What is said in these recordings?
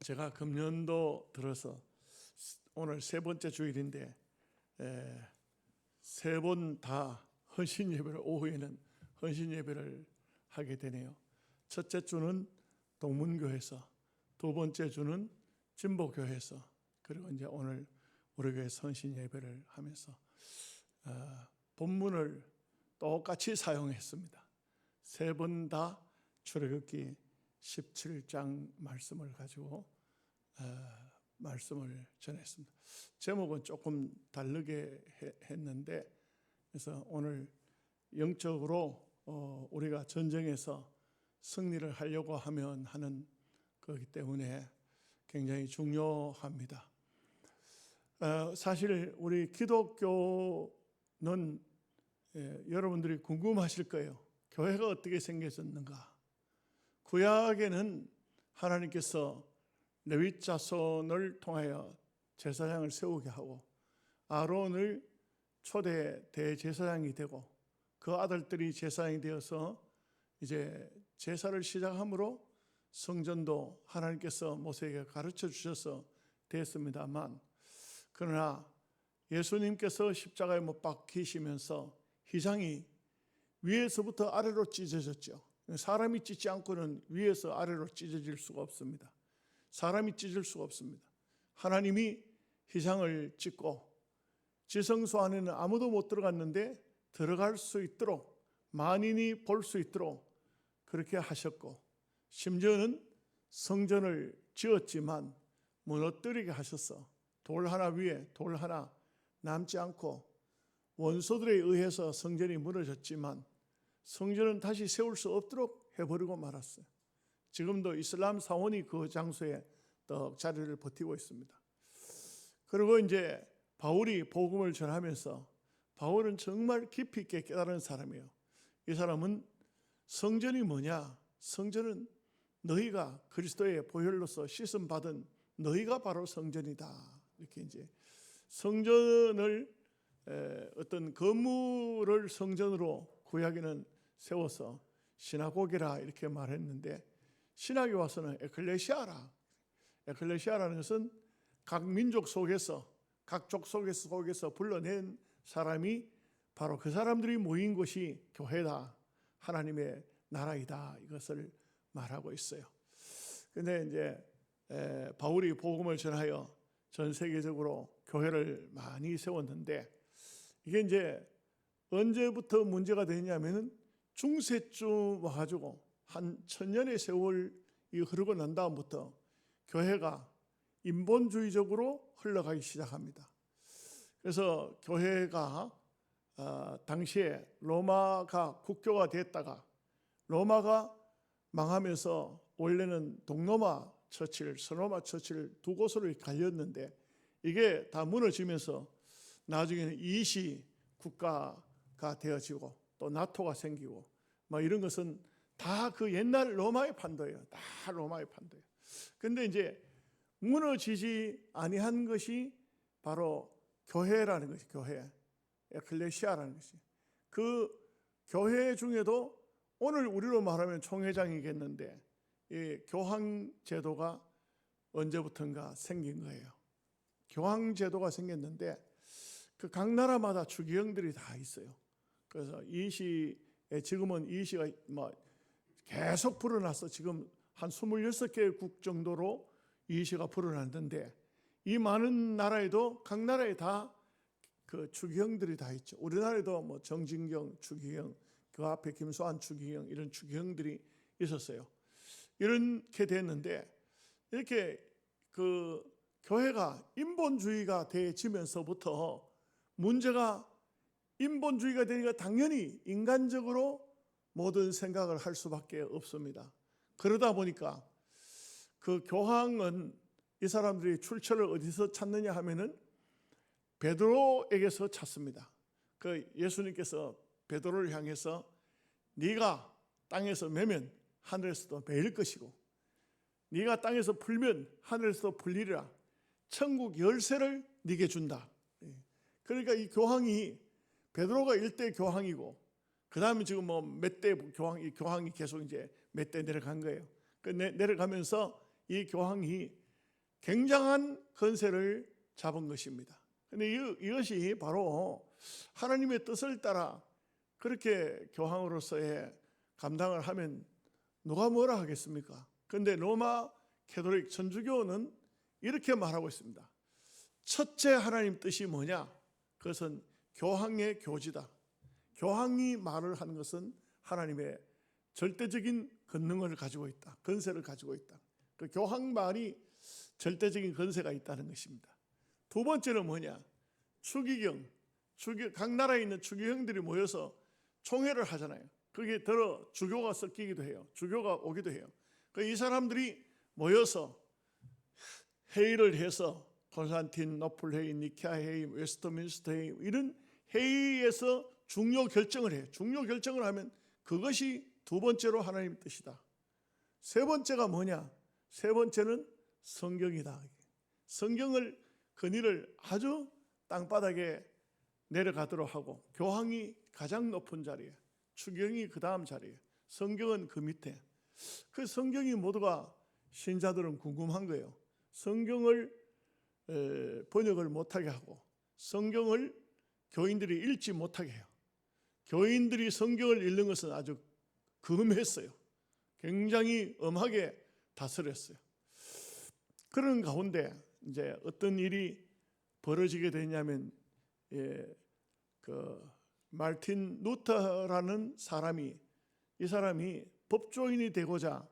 제가 금년도 들어서 오늘 세 번째 주일인데 세 번 다 헌신 예배를, 오후에는 헌신 예배를 하게 되네요. 첫째 주는 동문교회에서, 두 번째 주는 진보교회에서, 그리고 이제 오늘 우리 교회에서 헌신 예배를 하면서 본문을 똑같이 사용했습니다. 세 번 다 출애굽기 17장 말씀을 가지고 말씀을 전했습니다. 제목은 조금 다르게 했는데, 그래서 오늘 영적으로 우리가 전쟁에서 승리를 하려고 하면 하는 거기 때문에 굉장히 중요합니다. 사실 우리 기독교는 여러분들이 궁금하실 거예요. 교회가 어떻게 생겨졌는가? 구약에는 하나님께서 레위 자손을 통하여 제사장을 세우게 하고 아론을 초대 대제사장이 되고 그 아들들이 제사장이 되어서 이제 제사를 시작함으로 성전도 하나님께서 모세에게 가르쳐 주셔서 됐습니다만, 그러나 예수님께서 십자가에 못 박히시면서 휘장이 위에서부터 아래로 찢어졌죠. 사람이 찢지 않고는 위에서 아래로 찢어질 수가 없습니다. 사람이 찢을 수가 없습니다. 하나님이 휘장을 찢고 지성소 안에는 아무도 못 들어갔는데 들어갈 수 있도록, 만인이 볼 수 있도록 그렇게 하셨고, 심지어는 성전을 지었지만 무너뜨리게 하셔서 돌 하나 위에 돌 하나 남지 않고 원소들에 의해서 성전이 무너졌지만 성전은 다시 세울 수 없도록 해버리고 말았어요. 지금도 이슬람 사원이 그 장소에 떡 자리를 버티고 있습니다. 그리고 이제 바울이 복음을 전하면서, 바울은 정말 깊이 있게 깨달은 사람이에요. 이 사람은 성전이 뭐냐? 성전은 너희가 그리스도의 보혈로서 씻음 받은 너희가 바로 성전이다. 이렇게 이제 성전을 어떤 건물을 성전으로 구약에는 세워서 시나고게라 이렇게 말했는데, 신학에 와서는 에클레시아라. 에클레시아라는 것은 각 민족 속에서, 각 족 속에서 불러낸 사람이 바로 그 사람들이 모인 곳이 교회다, 하나님의 나라이다, 이것을 말하고 있어요. 근데 이제 바울이 복음을 전하여 전 세계적으로 교회를 많이 세웠는데, 이게 이제 언제부터 문제가 되냐면은 중세쯤 와가지고 한 1000년의 세월이 흐르고 난 다음부터 교회가 인본주의적으로 흘러가기 시작합니다. 그래서 교회가 당시에 로마가 국교가 됐다가 로마가 망하면서 원래는 동로마 처치를, 서로마 처치를 두 곳으로 갈렸는데 이게 다 무너지면서 나중에는 이시 국가가 되어지고 또 나토가 생기고 뭐 이런 것은 다 그 옛날 로마의 판도예요. 다 로마의 판도예요. 근데 이제 무너지지 아니한 것이 바로 교회라는 것이, 교회, 에클레시아라는 것이. 그 교회 중에도 오늘 우리로 말하면 총회장이겠는데 이 교황 제도가 언제부턴가 생긴 거예요. 교황 제도가 생겼는데 그 각 나라마다 주기형들이 다 있어요. 그래서 지금은 이시가 뭐 계속 불어나서 지금 한 26개 국 정도로 이시가 불어났는데, 이 많은 나라에도 각 나라에 다 그 주기형들이 다 있죠. 우리나라에도 뭐 정진경 주기형, 그 앞에 김수환 주기형, 이런 주기형들이 있었어요. 이렇게 됐는데, 이렇게 그 교회가 인본주의가 되어지면서부터 문제가, 인본주의가 되니까 당연히 인간적으로 모든 생각을 할 수밖에 없습니다. 그러다 보니까 그 교황은, 이 사람들이 출처를 어디서 찾느냐 하면은 베드로에게서 찾습니다. 그 예수님께서 베드로를 향해서 네가 땅에서 매면 하늘에서도 매일 것이고 네가 땅에서 풀면 하늘에서도 풀리리라. 천국 열쇠를 네게 준다. 그러니까 이 교황이, 베드로가 1대 교황이고 그 다음에 지금 뭐 몇 대 교황, 이 교황이 계속 이제 몇 대 내려간 거예요. 그 내려가면서 이 교황이 굉장한 권세를 잡은 것입니다. 근데 이것이 바로 하나님의 뜻을 따라 그렇게 교황으로서의 감당을 하면 누가 뭐라 하겠습니까? 그런데 로마 캐톨릭 천주교는 이렇게 말하고 있습니다. 첫째 하나님 뜻이 뭐냐? 그것은 교황의 교지다. 교황이 말을 하는 것은 하나님의 절대적인 권능을 가지고 있다. 권세를 가지고 있다. 그 교황 말이 절대적인 권세가 있다는 것입니다. 두 번째는 뭐냐? 추기경. 각 나라에 있는 추기경들이 모여서 총회를 하잖아요. 거기에 들어 주교가 섞이기도 해요. 주교가 오기도 해요. 이 사람들이 모여서 회의를 해서 콘스탄티노플 회의, 니케아 회의, 웨스트민스터 회의 이런 회의에서 중요 결정을 해요. 중요 결정을 하면 그것이 두 번째로 하나님의 뜻이다. 세 번째가 뭐냐? 세 번째는 성경이다. 성경을 권위를 아주 땅바닥에 내려가도록 하고 교황이 가장 높은 자리에, 추경이 그 다음 자리에, 성경은 그 밑에. 그 성경이 모두가 신자들은 궁금한 거예요. 성경을 번역을 못하게 하고 성경을 교인들이 읽지 못하게 해요. 교인들이 성경을 읽는 것은 아주 금했어요. 굉장히 엄하게 다스렸어요. 그런 가운데 이제 어떤 일이 벌어지게 되냐면 그 마르틴 루터라는 사람이 이 사람이 법조인이 되고자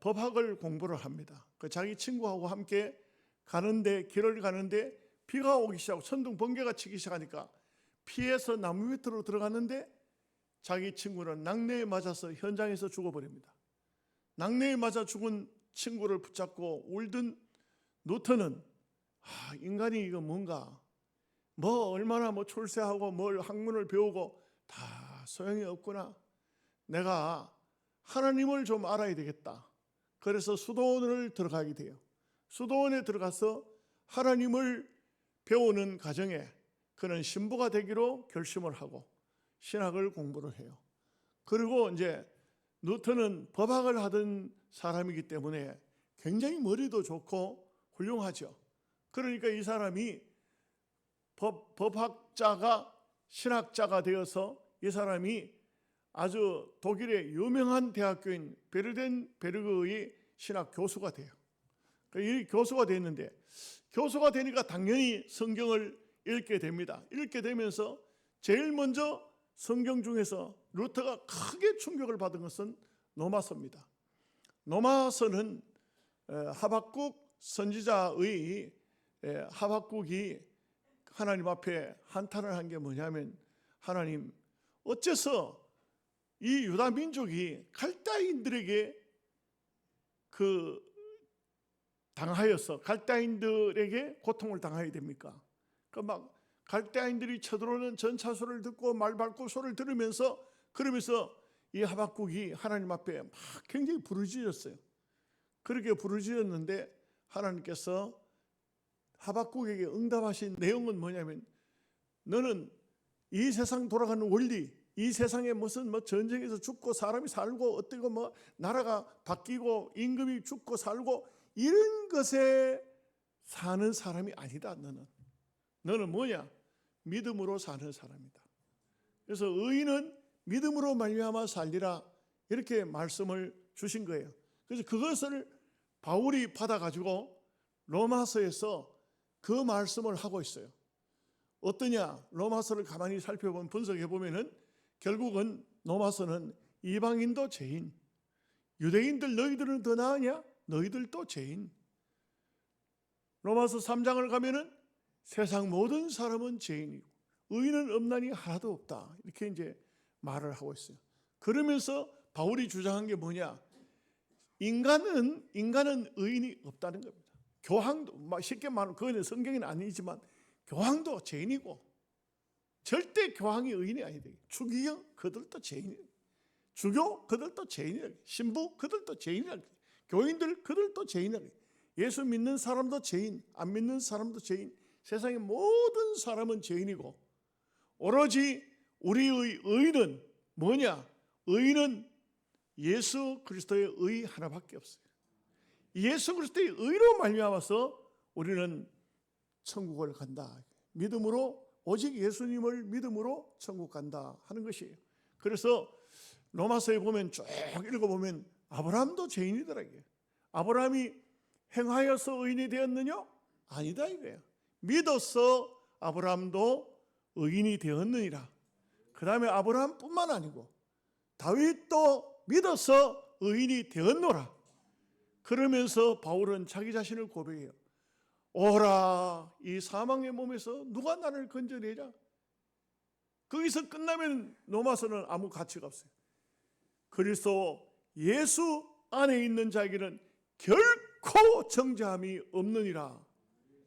법학을 공부를 합니다. 그 자기 친구하고 함께 가는데 길을 가는데 비가 오기 시작하고 천둥 번개가 치기 시작하니까 피해서 나무 밑으로 들어갔는데 자기 친구는 낙뢰에 맞아서 현장에서 죽어버립니다. 낙뢰에 맞아 죽은 친구를 붙잡고 울던 루터는 인간이 이거 뭔가 얼마나 출세하고 뭘 학문을 배우고 다 소용이 없구나. 내가 하나님을 좀 알아야 되겠다. 그래서 수도원을 들어가게 돼요. 수도원에 들어가서 하나님을 배우는 과정에 그는 신부가 되기로 결심을 하고 신학을 공부를 해요. 그리고 이제 루터는 법학을 하던 사람이기 때문에 굉장히 머리도 좋고 훌륭하죠. 그러니까 이 사람이 법학자가 신학자가 되어서 이 사람이 아주 독일의 유명한 대학교인 베르덴베르그의 신학 교수가 돼요. 이 교수가 됐는데 교수가 되니까 당연히 성경을 읽게 됩니다. 읽게 되면서 제일 먼저 성경 중에서 루터가 크게 충격을 받은 것은 로마서입니다. 로마서는 하박국 선지자의 하박국이 하나님 앞에 한탄을 한 게 뭐냐면 하나님 어째서 이 유다 민족이 갈대인들에게 당하여서 갈대인들에게 고통을 당해야 됩니까? 막 갈대인들이 쳐들어오는 전차소를 듣고 말 밟고 소리를 들으면서 그러면서 이 하박국이 하나님 앞에 막 굉장히 부르짖었어요. 그렇게 부르짖었는데 하나님께서 하박국에게 응답하신 내용은 뭐냐면 너는 이 세상 돌아가는 원리, 이 세상에 무슨 전쟁에서 죽고 사람이 살고 어떻고 나라가 바뀌고 임금이 죽고 살고 이런 것에 사는 사람이 아니다. 너는 뭐냐? 믿음으로 사는 사람이다. 그래서 의인은 믿음으로 말미암아 살리라 이렇게 말씀을 주신 거예요. 그래서 그것을 바울이 받아가지고 로마서에서 그 말씀을 하고 있어요. 어떠냐? 로마서를 가만히 살펴보면 분석해 보면은 결국은 로마서는 이방인도 죄인, 유대인들 너희들은 더 나으냐? 너희들도 죄인. 로마서 3장을 가면은 세상 모든 사람은 죄인이고 의인은 없나니 하나도 없다. 이렇게 이제 말을 하고 있어요. 그러면서 바울이 주장한 게 뭐냐? 인간은 의인이 없다는 겁니다. 교황도 쉽게 말하면 그거는 성경은 아니지만 교황도 죄인이고 절대 교황이 의인이 아니다. 추기경 그들도 죄인이다. 주교 그들도 죄인이다. 신부 그들도 죄인이다. 교인들 그들도 죄인이다. 예수 믿는 사람도 죄인, 안 믿는 사람도 죄인. 세상의 모든 사람은 죄인이고 오로지 우리의 의인은 뭐냐? 의인은 예수 그리스도의 의 하나밖에 없어요. 예수 그리스도의 의로 말미암아서 우리는 천국을 간다. 믿음으로, 오직 예수님을 믿음으로 천국 간다 하는 것이에요. 그래서 로마서에 보면 쭉 읽어보면 아브라함도 죄인이더라고요. 아브라함이 행하여서 의인이 되었느냐? 아니다 이거예요. 믿어서 아브라함도 의인이 되었느니라. 그 다음에 아브라함뿐만 아니고 다윗도 믿어서 의인이 되었노라. 그러면서 바울은 자기 자신을 고백해요. 오라, 이 사망의 몸에서 누가 나를 건져내랴? 거기서 끝나면 로마서는 아무 가치가 없어요. 그리스도 예수 안에 있는 자에게는 결코 정죄함이 없느니라.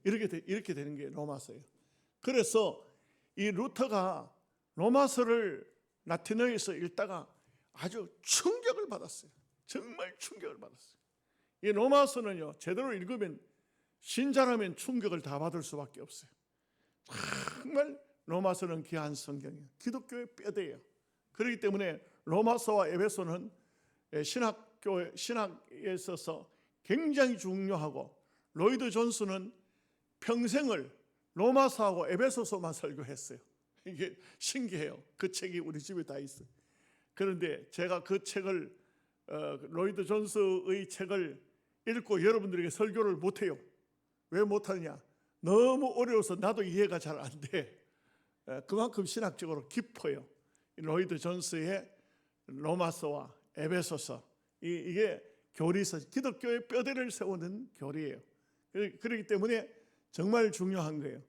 이렇게 되는 게 로마서예요. 그래서 이 루터가 로마서를 라틴어에서 읽다가 아주 충격을 받았어요. 정말 충격을 받았어요. 이 로마서는요, 제대로 읽으면 신자라면 충격을 다 받을 수밖에 없어요. 정말 로마서는 귀한 성경이에요. 기독교의 뼈대예요. 그렇기 때문에 로마서와 에베소는 신학에 있어서 굉장히 중요하고, 로이드 존스는 평생을 로마서하고 에베소서만 설교했어요. 이게 신기해요. 그 책이 우리 집에 다 있어요. 그런데 제가 그 책을 로이드 존스의 책을 읽고 여러분들에게 설교를 못해요. 왜 못하느냐? 너무 어려워서 나도 이해가 잘 안 돼. 그만큼 신학적으로 깊어요. 로이드 존스의 로마서와 에베소서, 이게 교리서, 기독교의 뼈대를 세우는 교리예요. 그렇기 때문에 정말 중요한 거예요.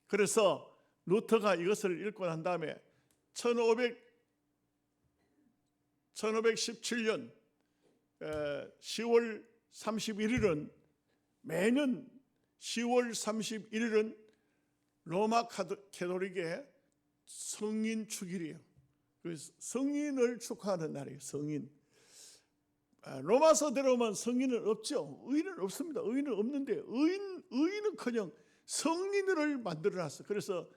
그래서 루터가 이것을 읽고 난 다음에 1517년 10월 31일은, 매년 10월 31일은 로마 캐톨릭의 성인 축일이에요. 성인을 축하하는 날이에요. 성인. 로마서대로만 성인은 없죠. 의인은 없습니다. 의인은 없는데 의인은커녕 성인을 만들어놨어. 그래서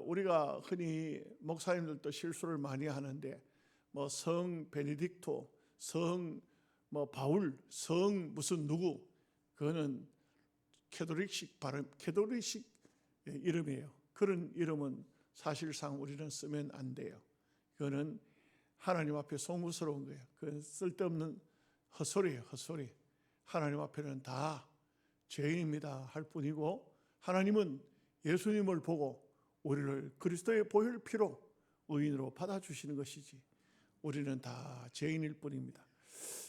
우리가 흔히 목사님들도 실수를 많이 하는데, 뭐 성 베네딕토, 성 뭐 바울, 성 무슨 누구, 그거는 캐톨릭식 발음, 캐톨릭식 이름이에요. 그런 이름은 사실상 우리는 쓰면 안 돼요. 그거는 하나님 앞에 송구스러운 거예요. 그건 쓸데없는 헛소리예요. 헛소리. 하나님 앞에는 다 죄인입니다 할 뿐이고, 하나님은 예수님을 보고 우리를 그리스도의 보혈 피로 의인으로 받아주시는 것이지, 우리는 다 죄인일 뿐입니다.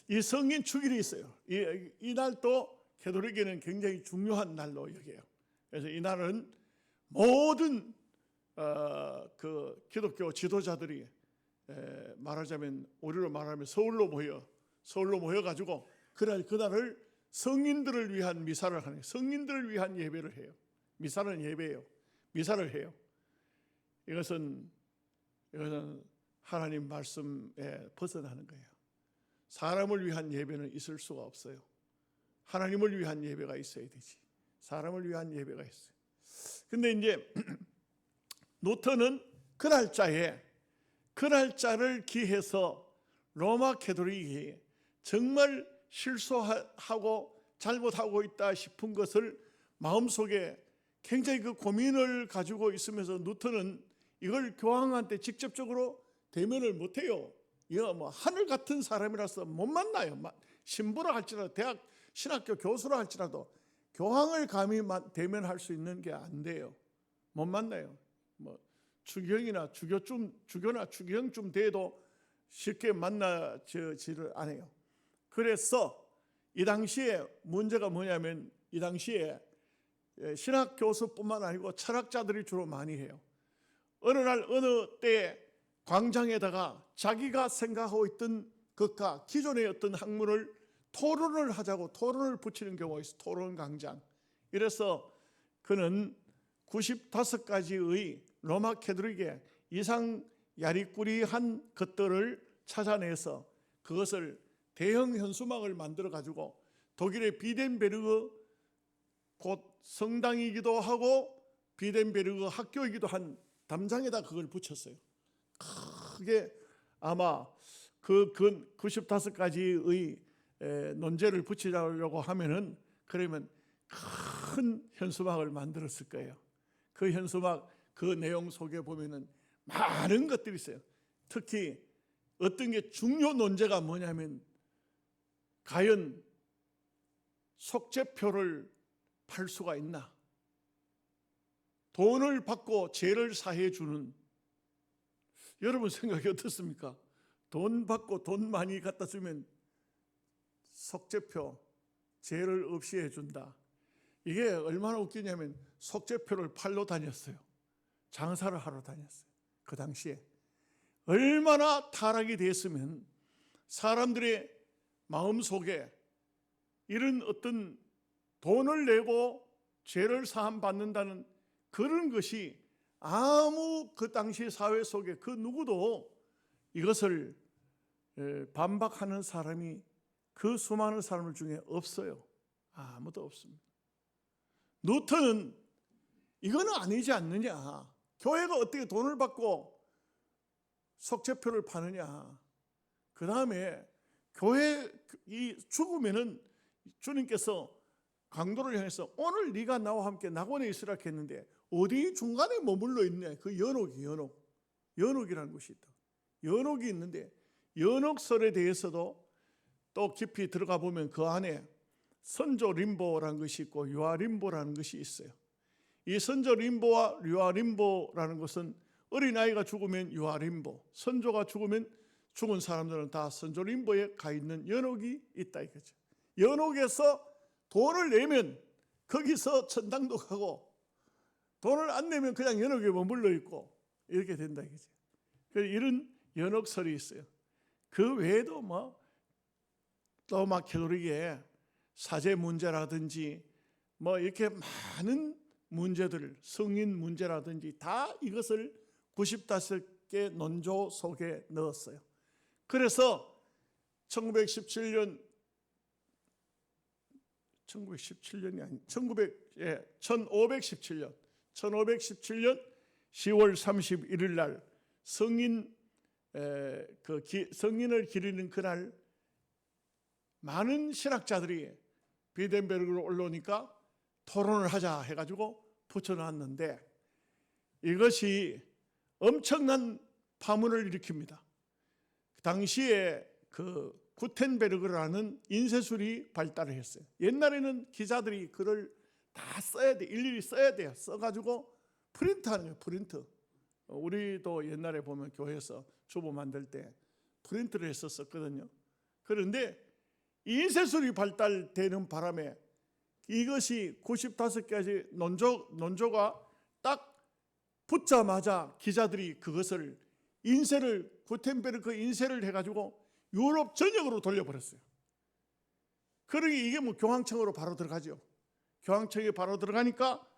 이 성인 축일이 있어요. 이 날도 캐톨릭에는 굉장히 중요한 날로 여겨요. 그래서 이 날은 모든 그 기독교 지도자들이 말하자면, 우리로 말하면 서울로 모여가지고 그날을 성인들을 위한 미사를 하는, 성인들을 위한 예배를 해요. 미사는 예배예요. 미사를 해요. 이것은 하나님 말씀에 벗어나는 거예요. 사람을 위한 예배는 있을 수가 없어요. 하나님을 위한 예배가 있어야 되지. 사람을 위한 예배가 있어요. 근데 이제 루터는 그 날짜를 기해서 로마 캐톨릭이 정말 실수하고 잘못하고 있다 싶은 것을 마음속에 굉장히 그 고민을 가지고 있으면서, 루터는 이걸 교황한테 직접적으로 대면을 못해요. 이거 뭐 하늘 같은 사람이라서 못 만나요. 신부라 할지라도, 대학 신학교 교수라 할지라도 교황을 감히 대면할 수 있는 게 안 돼요. 못 만나요. 뭐 추경이나 주교나 추경쯤 돼도 쉽게 만나지를 않아요. 그래서 이 당시에 문제가 뭐냐면, 이 당시에 신학 교수뿐만 아니고 철학자들이 주로 많이 해요. 어느 날 어느 때 광장에다가 자기가 생각하고 있던 것과 기존의 어떤 학문을 토론을 하자고 토론을 붙이는 경우가 있어요. 토론 강장. 이래서 그는 95가지의 로마 캐톨릭의 이상 야리꾸리한 것들을 찾아내서 그것을 대형 현수막을 만들어 가지고 독일의 비덴베르그, 곧 성당이기도 하고 비덴베르그 학교이기도 한 담장에다 그걸 붙였어요. 크게 아마 그 95가지의 논제를 붙이려고 하면은 그러면 큰 현수막을 만들었을 거예요. 그 현수막 그 내용 속에 보면은 많은 것들이 있어요. 특히 어떤 게 중요 논제가 뭐냐면 과연 속죄표를 팔 수가 있나? 돈을 받고 죄를 사해 주는, 여러분 생각이 어떻습니까? 돈 받고 돈 많이 갖다 주면 속죄표, 죄를 없이 해준다. 이게 얼마나 웃기냐면 속죄표를 팔러 다녔어요. 장사를 하러 다녔어요. 그 당시에 얼마나 타락이 됐으면 사람들의 마음속에 이런 어떤 돈을 내고 죄를 사함 받는다는 그런 것이 아무 그 당시 사회 속에 그 누구도 이것을 반박하는 사람이 그 수많은 사람들 중에 없어요. 아무도 없습니다. 누턴은 이거는 아니지 않느냐. 교회가 어떻게 돈을 받고 속죄표를 파느냐. 그 다음에 교회 이 죽으면은 주님께서 강도를 향해서 오늘 네가 나와 함께 낙원에 있으라 했는데 어디 중간에 머물러 있네. 그 연옥이라는 것이 있다. 연옥이 있는데 연옥설에 대해서도 또 깊이 들어가 보면 그 안에 선조 림보라는 것이 있고 유아 림보라는 것이 있어요. 이 선조 림보와 유아 림보라는 것은 어린아이가 죽으면 유아 림보, 선조가 죽으면 죽은 사람들은 다 선조 림보에 가 있는 연옥이 있다 이거죠. 연옥에서 돈을 내면 거기서 천당도 가고 돈을 안 내면 그냥 연옥에 머물러 있고 이렇게 된다 이거죠. 이런 연옥설이 있어요. 그 외에도 또 캐톨릭의 사제 문제라든지 이렇게 많은 문제들, 성인 문제라든지 다 이것을 95개 논조 속에 넣었어요. 그래서 1517년이 아니 1517년 10월 31일 날 성인을 기리는 그날 많은 신학자들이 비덴베르그로 올라오니까 토론을 하자 해가지고 붙여놨는데 이것이 엄청난 파문을 일으킵니다. 당시에 그 구텐베르그라는 인쇄술이 발달을 했어요. 옛날에는 기자들이 글을 다 써야 돼, 일일이 써야 돼요. 써가지고 프린트하는 거예요. 프린트. 우리도 옛날에 보면 교회에서 주보 만들 때 프린트를 했었거든요. 그런데 인쇄술이 발달되는 바람에 이것이 95가지 논조가 딱 붙자마자 기자들이 그것을 구텐베르크 인쇄를 해가지고 유럽 전역으로 돌려버렸어요. 그러니 이게 교황청으로 바로 들어가죠. 교황청에 바로 들어가니까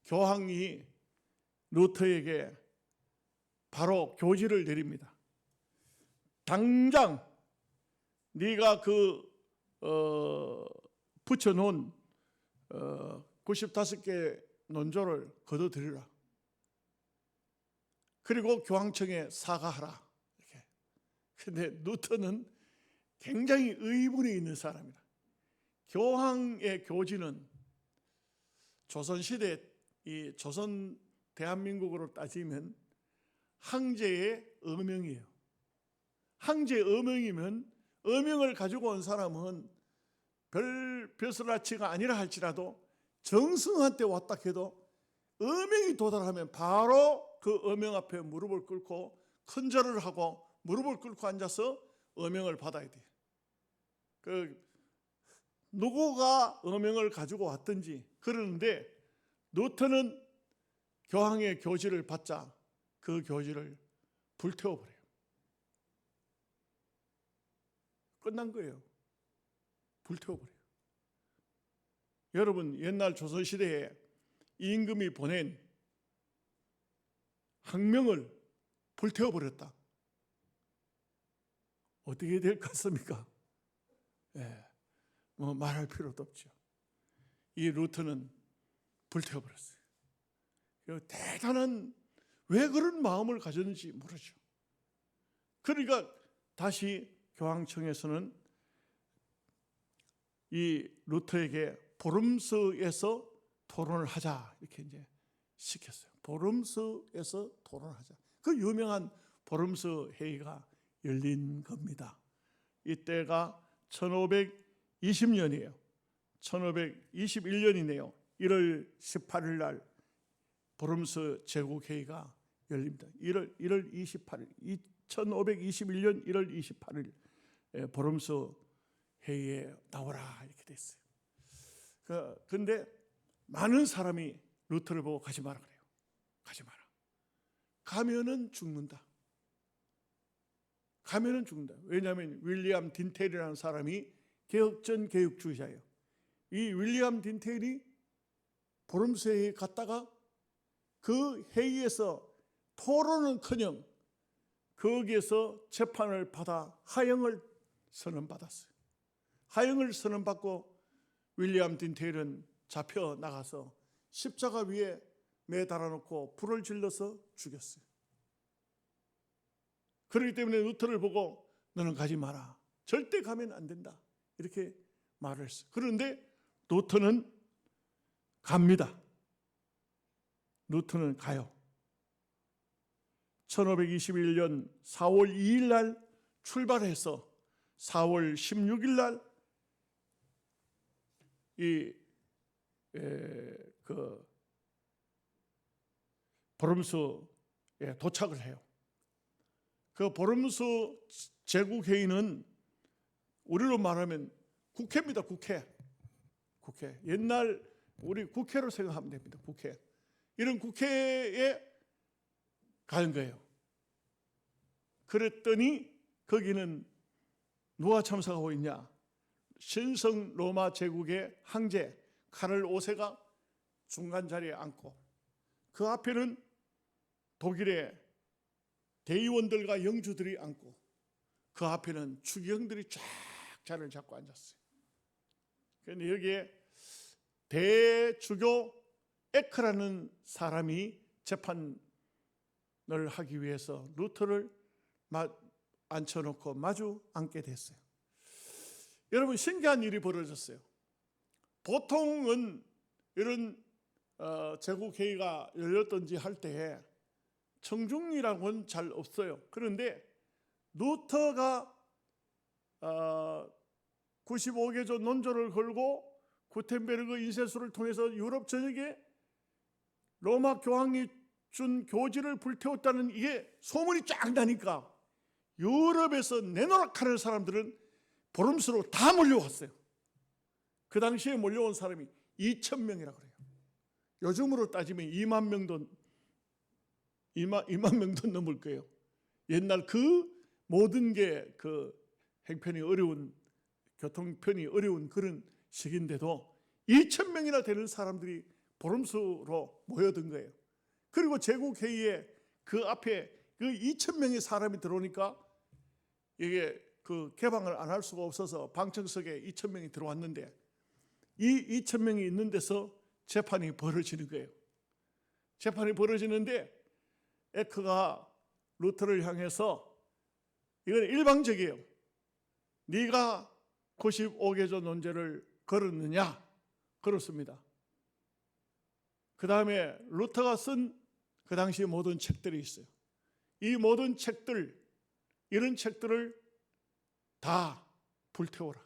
교황이 루터에게 바로 교지를 내립니다. 당장 네가 붙여놓은 95개 논조를 거둬들이라. 그리고 교황청에 사과하라. 이렇게. 근데 루터는 굉장히 의문이 있는 사람이다. 교황의 교지는 조선시대 이 조선 대한민국으로 따지면 황제의 어명이에요. 황제의 어명이면 어명을 가지고 온 사람은 별 벼슬아치가 아니라 할지라도 정승한테 왔다 해도 어명이 도달하면 바로 그 어명 앞에 무릎을 꿇고 큰절을 하고 무릎을 꿇고 앉아서 어명을 받아야 돼요. 누구가 어명을 가지고 왔든지 그러는데 루터는 교황의 교지를 받자 그 교지를 불태워버려요. 끝난 거예요. 불태워버려요. 여러분 옛날 조선시대에 임금이 보낸 학명을 불태워버렸다. 어떻게 될 것 같습니까? 말할 필요도 없죠. 이 루터는 불태워버렸어요. 대단한 왜 그런 마음을 가졌는지 모르죠. 그러니까 다시 교황청에서는 이 루터에게 보름스에서 토론을 하자 이렇게 이제 시켰어요. 보름스에서 토론하자. 그 유명한 보름스 회의가 열린 겁니다. 이때가 1520년이에요. 1521년이네요. 1월 18일 날 보름스 제국회의가 열립니다. 1월 28일 1521년 1월 28일 보름스 회의에 나오라 이렇게 됐어요. 그런데 많은 사람이 루터를 보고 가지 마라 그래요. 가지 마라. 가면은 죽는다. 가면은 죽는다. 왜냐하면 윌리엄 딘테일이라는 사람이 개혁전 개혁주의자예요. 이 윌리엄 딘테일이 보름스 회의에 갔다가 그 회의에서 토론은커녕 거기에서 재판을 받아 하형을 선언받았어요. 하형을 선언받고 윌리엄 딘테일은 잡혀 나가서 십자가 위에 매달아 놓고 불을 질러서 죽였어요. 그렇기 때문에 루터를 보고 너는 가지 마라. 절대 가면 안 된다. 이렇게 말을 했어요. 그런데 루터는 갑니다. 루터는 가요. 1521년 4월 2일 날 출발해서 4월 16일 날 보름스에 도착을 해요. 그 보름스 제국회의는 우리로 말하면 국회입니다. 국회. 옛날 우리 국회로 생각하면 됩니다. 국회. 이런 국회에 가는 거예요. 그랬더니 거기는 누가 참석하고 있냐? 신성 로마 제국의 황제 카를 5세가 중간 자리에 앉고 그 앞에는 독일의 대의원들과 영주들이 앉고 그 앞에는 추기경들이 쫙 자리를 잡고 앉았어요. 그런데 여기에 대주교 에크라는 사람이 재판을 하기 위해서 루터를 앉혀놓고 마주 앉게 됐어요. 여러분 신기한 일이 벌어졌어요. 보통은 이런 제국회의가 열렸든지 할 때에 청중이라고는 잘 없어요. 그런데 루터가 95개조 논조를 걸고 구텐베르그 인쇄소를 통해서 유럽 전역에 로마 교황이 준 교지를 불태웠다는 이게 소문이 쫙 나니까 유럽에서 내노락하는 사람들은 보름스로 다 몰려왔어요. 그 당시에 몰려온 사람이 2,000명이라고 그래요. 요즘으로 따지면 2만 명도 넘을 거예요. 옛날 그 모든 게 그 행편이 어려운 교통편이 어려운 그런 시기인데도 2,000명이나 되는 사람들이 보름스로 모여든 거예요. 그리고 제국회의에 그 앞에 그 2,000명의 사람이 들어오니까 이게 그 개방을 안 할 수가 없어서 방청석에 2,000명이 들어왔는데 이 2,000명이 있는 데서 재판이 벌어지는 거예요. 재판이 벌어지는데 에크가 루터를 향해서 이건 일방적이에요. 네가 95개조 논제를 걸었느냐? 걸었습니다. 그 다음에 루터가 쓴 그 당시 모든 책들이 있어요. 이 모든 책들, 이런 책들을 다 불태워라.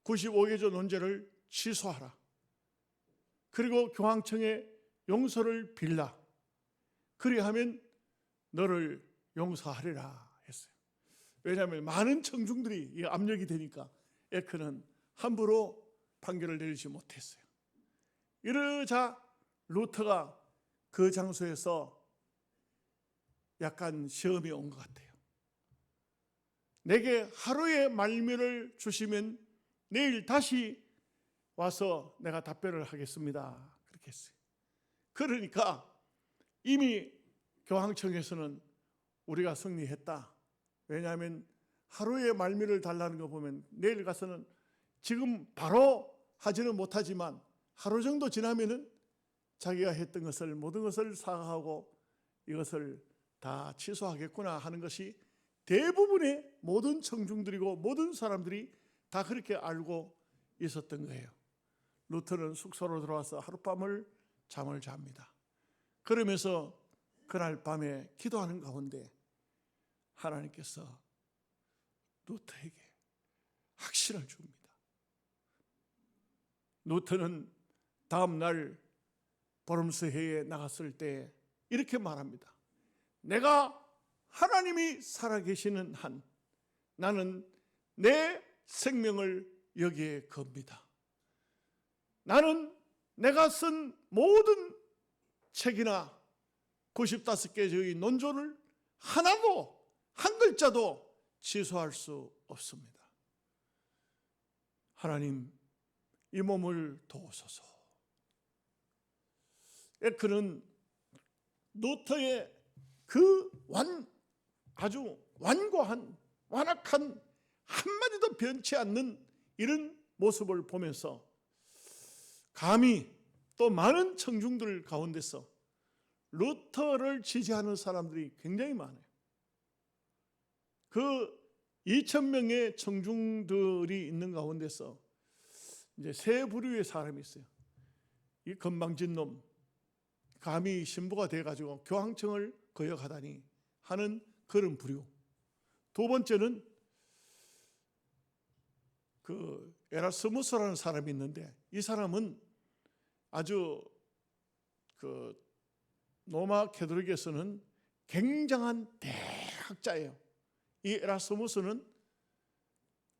95개조 논제를 취소하라. 그리고 교황청에 용서를 빌라. 그리하면 너를 용서하리라 했어요. 왜냐하면 많은 청중들이 압력이 되니까 에크는 함부로 판결을 내리지 못했어요. 이러자 루터가 그 장소에서 약간 시험이 온 것 같아요. 내게 하루의 말미를 주시면 내일 다시 와서 내가 답변을 하겠습니다. 그렇게 했어요. 그러니까 이미 교황청에서는 우리가 승리했다. 왜냐하면 하루의 말미를 달라는 거 보면 내일 가서는 지금 바로 하지는 못하지만 하루 정도 지나면은 자기가 했던 것을 모든 것을 사과하고 이것을 다 취소하겠구나 하는 것이 대부분의 모든 청중들이고 모든 사람들이 다 그렇게 알고 있었던 거예요. 루터는 숙소로 들어와서 하룻밤을 잠을 잡니다. 그러면서 그날 밤에 기도하는 가운데 하나님께서 루터에게 확신을 줍니다. 루터는 다음 날 보름스해에 나갔을 때 이렇게 말합니다. 내가 하나님이 살아계시는 한 나는 내 생명을 여기에 겁니다. 나는 내가 쓴 모든 책이나 95개의 논조를 하나도 한 글자도 취소할 수 없습니다. 하나님, 이 몸을 도우소서. 에크는 루터의 그 아주 완고한 완악한 한마디도 변치 않는 이런 모습을 보면서 감히 또 많은 청중들 가운데서 루터를 지지하는 사람들이 굉장히 많아요. 그 2,000명의 청중들이 있는 가운데서 이제 세 부류의 사람이 있어요. 이 건방진 놈, 감히 신부가 돼가지고 교황청을 거역하다니 하는 그런 부류. 두 번째는 그 에라스무스라는 사람이 있는데 이 사람은 아주 그 로마 캐톨릭에서는 굉장한 대학자예요. 이 에라스무스는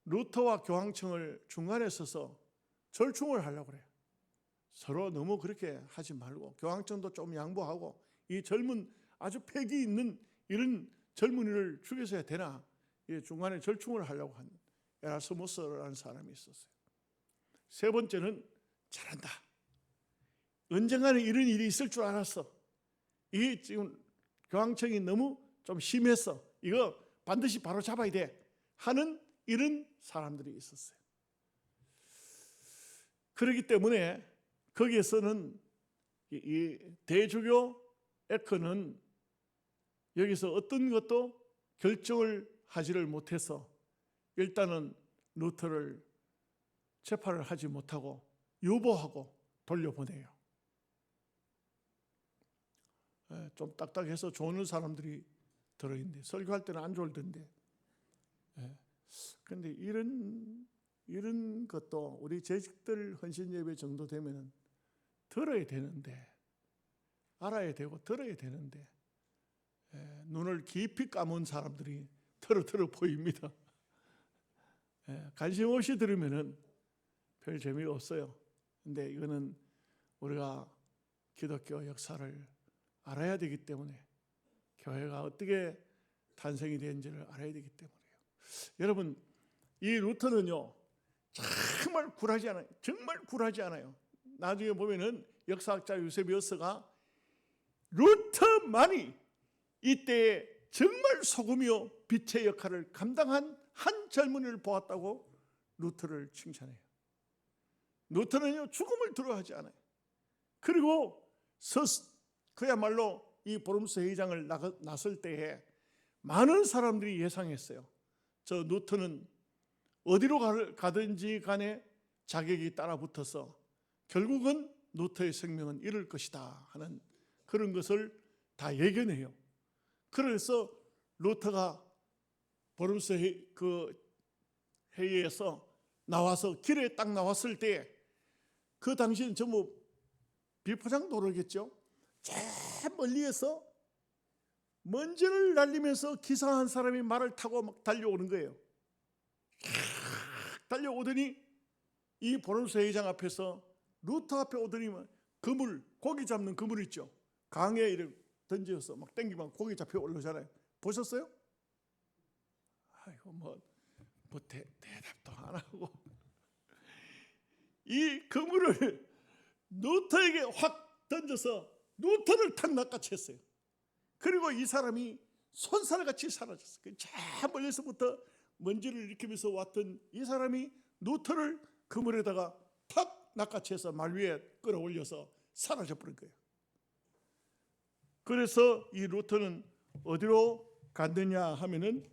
루터와 교황청을 중간에 서서 절충을 하려고 그래요. 서로 너무 그렇게 하지 말고 교황청도 좀 양보하고 이 젊은 아주 패기 있는 이런 젊은이를 죽여서야 되나, 이 중간에 절충을 하려고 한 에라스무스라는 사람이 있었어요. 세 번째는 잘한다. 언젠가는 이런 일이 있을 줄 알았어. 이 지금 교황청이 너무 좀 심했어. 이거 반드시 바로 잡아야 돼 하는 이런 사람들이 있었어요. 그렇기 때문에 거기에서는 이 대주교 에크는 여기서 어떤 것도 결정을 하지를 못해서 일단은 루터를 재판을 하지 못하고 유보하고 돌려보내요. 좀 딱딱해서 좋은 사람들이 들어있는데 설교할 때는 안 졸던데. 그런데 이런 것도 우리 재직들 헌신 예배 정도 되면은 들어야 되는데, 알아야 되고 들어야 되는데 눈을 깊이 감은 사람들이 털어 보입니다. 관심 없이 들으면은 별 재미가 없어요. 근데 이거는 우리가 기독교 역사를 알아야 되기 때문에, 교회가 어떻게 탄생이 된지를 알아야 되기 때문이에요. 여러분, 이 루터는요 정말 굴하지 않아요. 정말 굴하지 않아요. 나중에 보면은 역사학자 유세비우스가 루터만이 이때에 정말 소금이요 빛의 역할을 감당한 한 젊은이를 보았다고 루터를 칭찬해요. 루터는요 죽음을 두려워하지 않아요. 그리고 그야말로 이 보름스 회의장을 나설 때에 많은 사람들이 예상했어요. 저 루터는 어디로 가든지 간에 자격이 따라붙어서 결국은 루터의 생명은 잃을 것이다 하는 그런 것을 다 예견해요. 그래서 루터가 보름스 회의에서 나와서 길에 딱 나왔을 때 그 당시는 전부 비포장 도로겠죠. 저 멀리에서 먼지를 날리면서 기사한 사람이 말을 타고 막 달려오는 거예요. 달려오더니 이 보름스 회의장 앞에서 루터 앞에 오더니 그물, 고기 잡는 그물 있죠. 강에 이렇게 던져서 막 땡기면 고기 잡혀 올라오잖아요. 보셨어요? 아이고 대답도 안 하고 이 그물을 루터에게 확 던져서 루터를 탁 낚아챘어요. 그리고 이 사람이 손살같이 사라졌어요. 저 멀리서부터 먼지를 일으키면서 왔던 이 사람이 루터를 그물에다가 탁 낚아채서 말 위에 끌어올려서 사라져버린 거예요. 그래서 이 루터는 어디로 갔느냐 하면은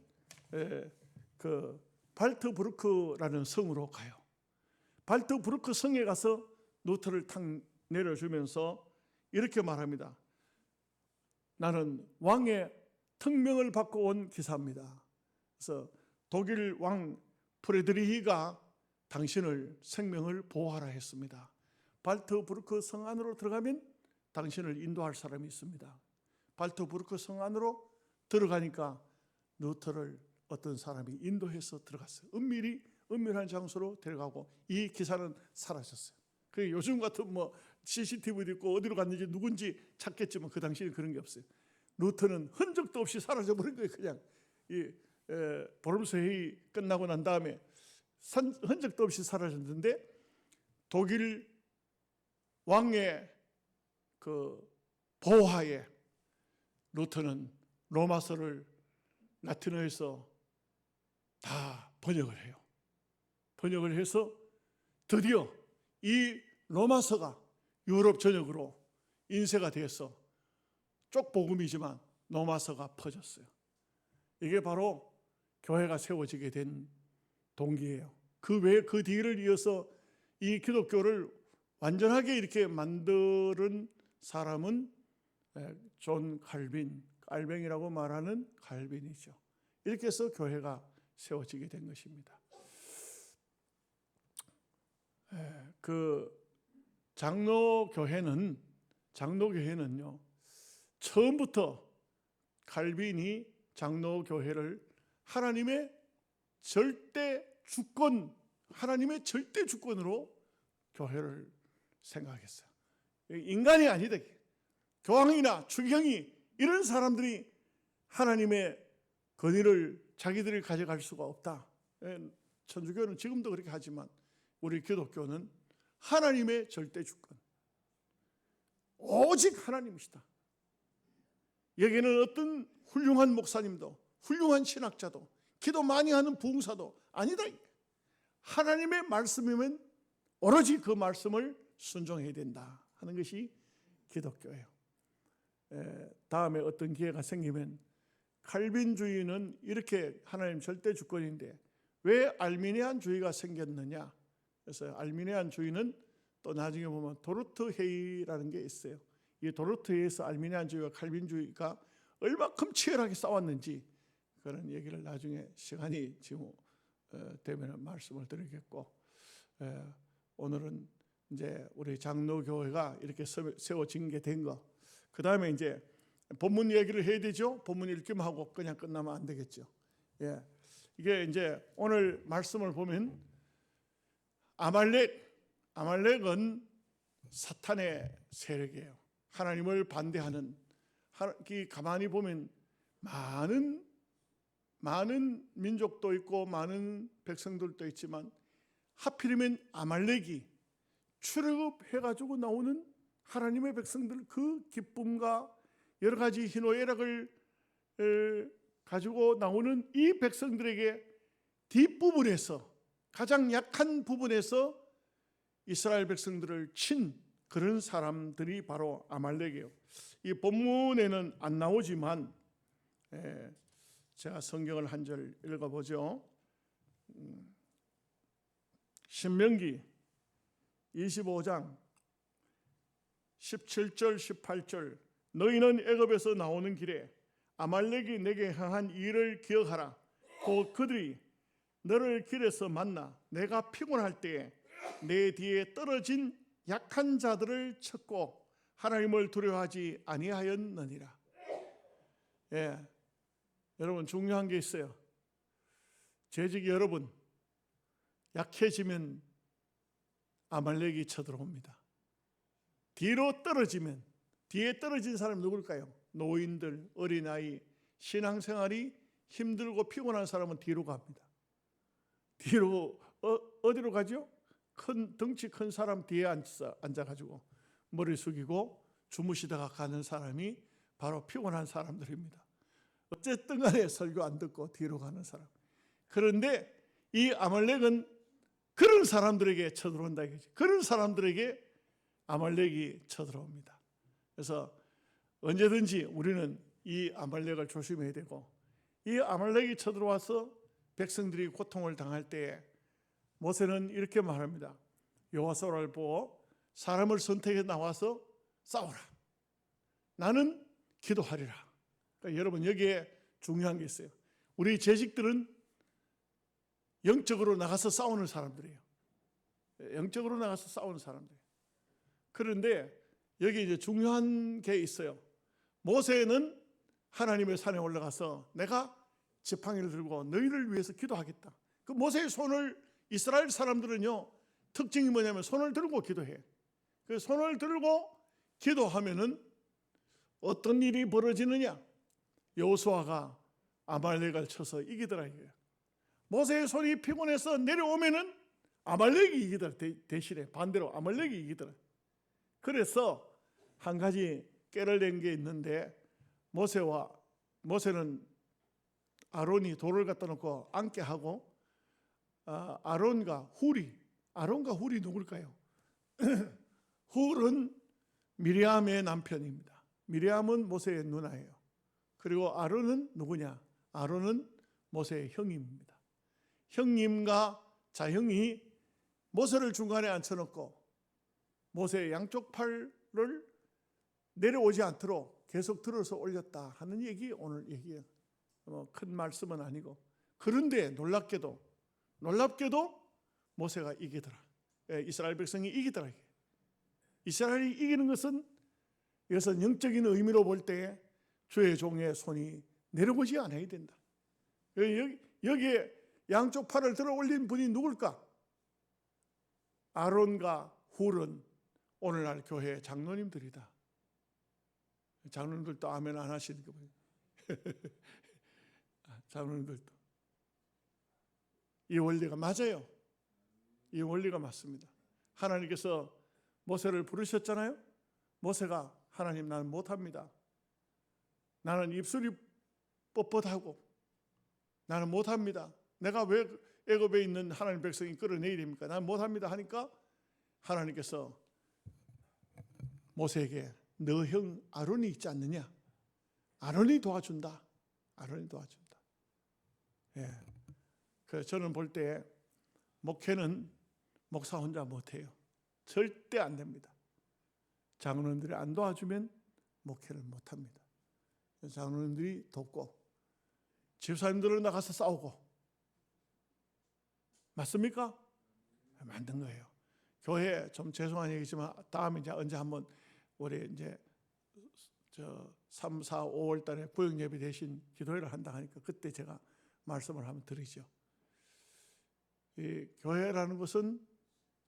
그 발트부르크라는 성으로 가요. 발트부르크 성에 가서 루터를 탁 내려주면서 이렇게 말합니다. 나는 왕의 특명을 받고 온 기사입니다. 그래서 독일 왕 프레드리히가 당신을 생명을 보호하라 했습니다. 발트부르크 성 안으로 들어가면 당신을 인도할 사람이 있습니다. 발트부르크 성 안으로 들어가니까 루터를 어떤 사람이 인도해서 들어갔어요. 은밀한 장소로 데려가고 이 기사는 사라졌어요. 그 요즘 같은 뭐 CCTV도 있고 어디로 갔는지 누군지 찾겠지만 그 당시에는 그런 게 없어요. 루터는 흔적도 없이 사라져 버린 거예요. 그냥 이 보름스 회의 끝나고 난 다음에 흔적도 없이 사라졌는데 독일 왕의 그 보호하에 루터는 로마서를 라틴어에서 다 번역을 해요. 번역을 해서 드디어 이 로마서가 유럽 전역으로 인쇄가 돼서 쪽복음이지만 로마서가 퍼졌어요. 이게 바로 교회가 세워지게 된 동기예요. 그 외에 그 뒤를 이어서 이 기독교를 완전하게 이렇게 만드는 사람은 존 칼빈, 알뱅이라고 말하는 칼빈이죠. 이렇게 해서 교회가 세워지게 된 것입니다. 그 장로교회는요, 처음부터 칼빈이 장로교회를 하나님의 절대 주권으로 교회를 생각했어요. 인간이 아니다. 교황이나 추경이 이런 사람들이 하나님의 권위를 자기들이 가져갈 수가 없다. 천주교는 지금도 그렇게 하지만 우리 기독교는 하나님의 절대 주권, 오직 하나님이시다. 여기는 어떤 훌륭한 목사님도 훌륭한 신학자도 기도 많이 하는 부흥사도 아니다. 하나님의 말씀이면 오로지 그 말씀을 순종해야 된다 하는 것이 기독교예요. 다음에 어떤 기회가 생기면 칼빈주의는 이렇게 하나님 절대 주권인데 왜 알미니안주의가 생겼느냐. 그래서 알미니안주의는 또 나중에 보면 도르트 회의라는 게 있어요. 이 도르트 회의에서 알미니안주의와 칼빈주의가 얼마큼 치열하게 싸웠는지 그런 얘기를 나중에 시간이 지금 되면 말씀을 드리겠고, 오늘은 이제 우리 장로교회가 이렇게 세워진 게 된 거. 그 다음에 이제 본문 얘기를 해야 되죠. 본문 읽기만 하고 그냥 끝나면 안 되겠죠. 이게 이제 오늘 말씀을 보면 아말렉은 사탄의 세력이에요. 하나님을 반대하는, 가만히 보면 많은 민족도 있고 많은 백성들도 있지만 하필이면 아말렉이 출애굽해가지고 나오는 하나님의 백성들 그 기쁨과 여러 가지 희노애락을 가지고 나오는 이 백성들에게 뒷부분에서 가장 약한 부분에서 이스라엘 백성들을 친 그런 사람들이 바로 아말렉이에요. 이 본문에는 안 나오지만 제가 성경을 한 절 읽어보죠. 신명기 25장 17절 18절 너희는 애굽에서 나오는 길에 아말렉이 내게 행한 일을 기억하라. 곧 그들이 너를 길에서 만나 내가 피곤할 때에 내 뒤에 떨어진 약한 자들을 쳤고 하나님을 두려워하지 아니하였느니라. 여러분 중요한 게 있어요. 재직이 여러분 약해지면 아말렉이 쳐들어옵니다. 뒤로 떨어지면 뒤에 떨어진 사람 누굴까요? 노인들, 어린아이, 신앙생활이 힘들고 피곤한 사람은 뒤로 갑니다. 뒤로 어디로 가죠? 덩치 큰 사람 뒤에 앉아가지고 머리 숙이고 주무시다가 가는 사람이 바로 피곤한 사람들입니다. 어쨌든 간에 설교 안 듣고 뒤로 가는 사람. 그런데 이 아말렉은 그런 사람들에게 쳐들어온다 이거지. 그런 사람들에게 아말렉이 쳐들어옵니다. 그래서 언제든지 우리는 이 아말렉을 조심해야 되고, 이 아말렉이 쳐들어와서 백성들이 고통을 당할 때에 모세는 이렇게 말합니다. 여호와서를 보고 사람을 선택해 나와서 싸우라. 나는 기도하리라. 그러니까 여러분 여기에 중요한 게 있어요. 우리 재직들은 영적으로 나가서 싸우는 사람들이에요. 영적으로 나가서 싸우는 사람들이에요. 그런데 여기 이제 중요한 게 있어요. 모세는 하나님의 산에 올라가서 내가 지팡이를 들고 너희를 위해서 기도하겠다. 그 모세의 손을 이스라엘 사람들은요 특징이 뭐냐면 손을 들고 기도해. 그 손을 들고 기도하면은 어떤 일이 벌어지느냐? 여호수아가 아말렉을 쳐서 이기더라 이거예요. 모세의 손이 피곤해서 내려오면은 아말렉이 이기더라. 대신에 반대로 아말렉이 이기더라. 그래서 한 가지 깨를 낸 게 있는데 모세는 아론이 돌을 갖다 놓고 앉게 하고 아론과 훌이 누굴까요? 훌은 미리암의 남편입니다. 미리암은 모세의 누나예요. 그리고 아론은 누구냐? 아론은 모세의 형님입니다. 형님과 자형이 모세를 중간에 앉혀놓고 모세의 양쪽 팔을 내려오지 않도록 계속 들어서 올렸다 하는 얘기 오늘 얘기예요. 큰 말씀은 아니고 그런데 놀랍게도 모세가 이기더라. 이스라엘 백성이 이기더라. 이스라엘이 이기는 것은 이것은 영적인 의미로 볼 때 주의 종의 손이 내려오지 않아야 된다. 여기에 양쪽 팔을 들어 올린 분이 누굴까? 아론과 훌은 오늘날 교회 장로님들이다. 장로님들도 아멘 안 하시니까 장로님들도 이 원리가 맞아요. 이 원리가 맞습니다. 하나님께서 모세를 부르셨잖아요. 모세가 하나님 나는 못합니다. 나는 입술이 뻣뻣하고 나는 못합니다. 내가 왜 애굽에 있는 하나님 백성이 끌어내야 됩니까? 나는 못합니다 하니까 하나님께서 모세에게 너 형 아론이 있지 않느냐? 아론이 도와준다. 아론이 도와준다. 예. 그래서 저는 볼 때 목회는 목사 혼자 못해요. 절대 안 됩니다. 장로님들이 안 도와주면 목회를 못합니다. 장로님들이 돕고 집사님들은 나가서 싸우고 맞습니까? 만든 거예요. 교회 좀 죄송한 얘기지만 다음에 이제 언제 한번 올해 이제 3, 4, 5월 달에 구역 예배 대신 기도회를 한다 하니까 그때 제가 말씀을 한번 드리죠. 이 교회라는 것은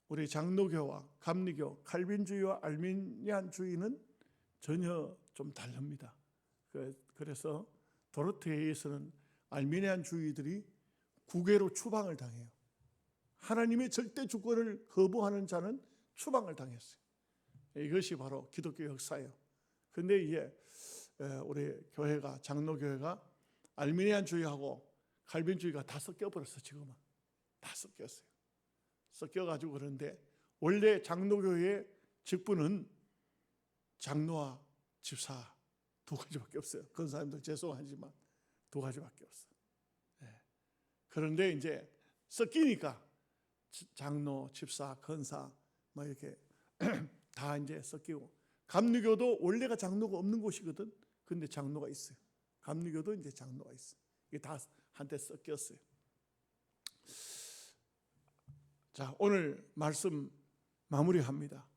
우리 장로교와 감리교, 칼빈주의와 알미니안주의는 전혀 좀 다릅니다. 그래서 도르트에에서는 알미니안주의들이 국외로 추방을 당해요. 하나님의 절대 주권을 거부하는 자는 추방을 당했어요. 이것이 바로 기독교 역사예요. 그런데 이제 우리 교회가 장로교회가 알미니안주의하고 칼빈주의가 다 섞여버렸어. 지금은 다 섞였어요. 섞여가지고 그런데 원래 장로교회의 직분은 장로와 집사 두 가지밖에 없어요. 그런 사람들 죄송하지만 두 가지밖에 없어요. 그런데 이제 섞이니까 장로, 집사, 권사 뭐 이렇게 다 이제 섞이고 감리교도 원래가 장로가 없는 곳이거든. 근데 장로가 있어요. 감리교도 이제 장로가 있어요. 이게 다 한때 섞였어요. 자, 오늘 말씀 마무리합니다.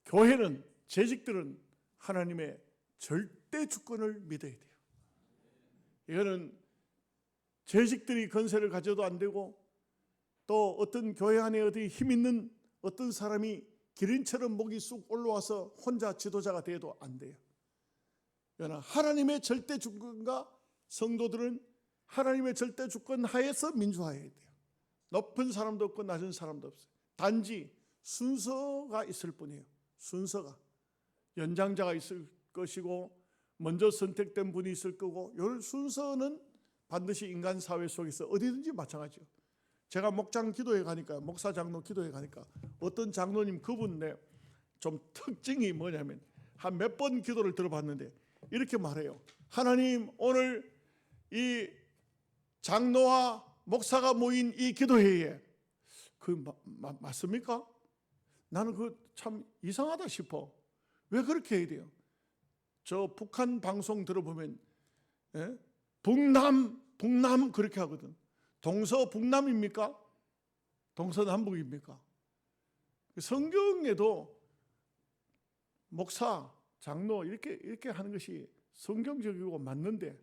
교회는 재직들은 하나님의 절대 주권을 믿어야 돼요. 이거는 재직들이 건세를 가져도 안 되고 또 어떤 교회 안에 어디 힘 있는 어떤 사람이 기린처럼 목이 쑥 올라와서 혼자 지도자가 돼도 안 돼요. 그러나 하나님의 절대 주권과 성도들은 하나님의 절대 주권 하에서 민주화해야 돼요. 높은 사람도 없고 낮은 사람도 없어요. 단지 순서가 있을 뿐이에요. 순서가 연장자가 있을 것이고 먼저 선택된 분이 있을 거고 이 순서는 반드시 인간 사회 속에서 어디든지 마찬가지요. 제가 목장 기도회 가니까 목사 장로 기도회 가니까 어떤 장로님 그분의 좀 특징이 뭐냐면 한 몇 번 기도를 들어봤는데 이렇게 말해요. 하나님 오늘 이 장로와 목사가 모인 이 기도회에 그 맞습니까? 나는 그 참 이상하다 싶어. 왜 그렇게 해야 돼요? 저 북한 방송 들어보면 북남 그렇게 하거든. 동서북남입니까? 동서남북입니까? 성경에도 목사, 장로 이렇게 하는 것이 성경적이고 맞는데,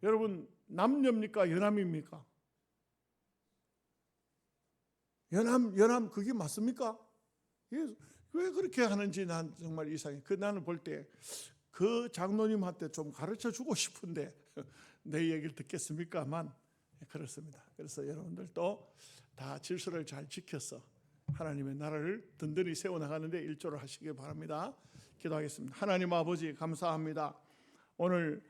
여러분 남녀입니까? 연함입니까? 연함 그게 맞습니까? 왜 그렇게 하는지 난 정말 이상해. 나는 볼 때 그 장로님한테 좀 가르쳐 주고 싶은데 내 얘기를 듣겠습니까만 그렇습니다. 그래서 여러분들도 다 질서를 잘 지켜서 하나님의 나라를 든든히 세워나가는데 일조를 하시기 바랍니다. 기도하겠습니다. 하나님 아버지 감사합니다. 오늘